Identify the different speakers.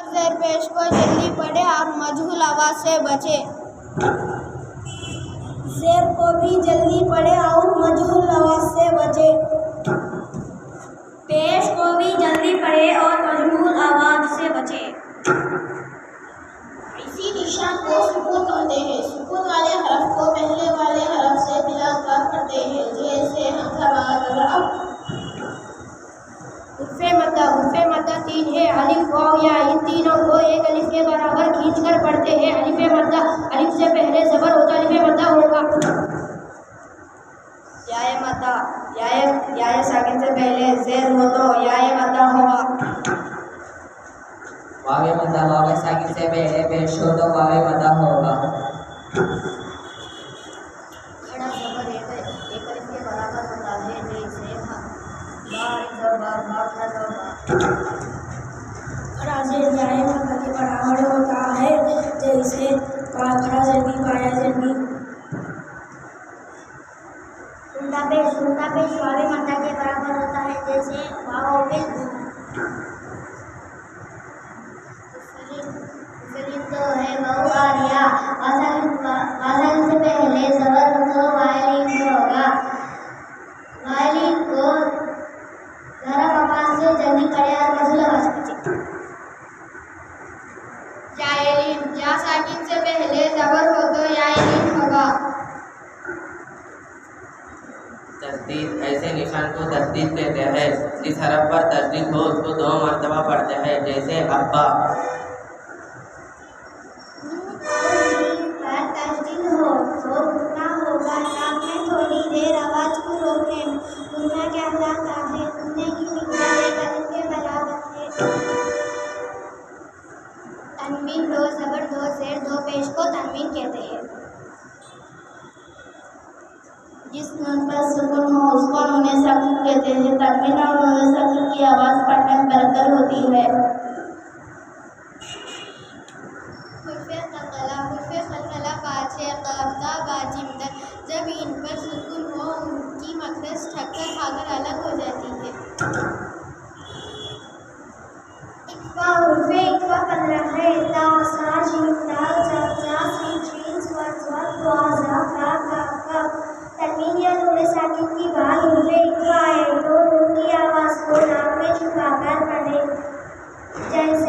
Speaker 1: ज़ेर पेश को जल्दी पढ़े और मजहूल आवाज़ से बचे। ज़ेर को भी जल्दी पढ़े और मजहूल आवाज़ से बचे। पेश को भी जल्दी पढ़े और मजहूल आवाज़ से बचे। इसी निशान को सुकून कहते हैं। सुकून वाले हरफ को पहले वाले हरफ से मिलाकर पढ़ते हैं, जैसे उर्फ़े मद्दा 3 है। अलिफ, वाव, या इन तीनों को एक अलिफ के बराबर खींचकर पढ़ते हैं। अलिफ मद्दा, अलिफ से पहले ज़बर हो तो अलिफ मद्दा होगा। याए मद्दा, याए साकिन से पहले ज़ेर हो तो याए मद्दा होगा।
Speaker 2: वावे मद्दा, वावे साकिन से पहले पेश हो तो वावे मद्दा होगा।
Speaker 1: खड़ा ज़बर एक अलिफ के बराबर होता है, जैसे खड़ा ज़ेर याए मद्दा के बराबर होता है, जैसे खड़ा ज़ेर भी, बाया ज़ेर भी। सुनता पेश वावे मद्दा के बराबर होता है, जैसे वाव पेश। तो है वाव आरिया, वाज़न से पहले ज़बर हो तो वायलिन होगा। वायलिन को ज़रा आवाज़ से जल्दी पढ़े और मजहूल आवाज़ से बचे। यायलिन, या साकिन से पहले ज़बर हो तो यायलिन होगा।
Speaker 2: तस्दीद, ऐसे निशान को तस्दीद कहते हैं। जिस हरफ पर तस्दीद हो उसको 2 मरतबा पढ़ते हैं, जैसे अब्बा।
Speaker 1: पर तस्दीद हो तो गुन्ना होगा। नाक में थोड़ी देर आवाज़ को रोकने में गुन्ना कहलाता है। गुन्ने की मिक़दार एक अलिफ के बराबर है। तनवीन 2 ज़बर 2 ज़ेर 2 पेश को तनवीन कहते हैं। जिस नून पर सुकून हो उसको नून सकीन कहते हैं। तनवीन और नून सकीन की आवाज़ पढ़ने में बरकत होती है। हुर्फ़े क़लक़ला 5 है। क़ाफ़ ता बा जीम दाल, जब इन पर सुकून हो उनकी मखरज ठक्कर खाकर अलग हो जाती है। इक्फ़ा, हुर्फ़े इक्फ़ा 15 है। ता सा जीम दाल जा जा सीन शीन स्वाद स्वाद वा ज़ा फ़ा काफ़ काफ़। तनवीन या नून साकिन की बात हुर्फ़े इक्फ़ा है तो नून की आवाज़ को नाक में छुपाकर पढ़े, जैसे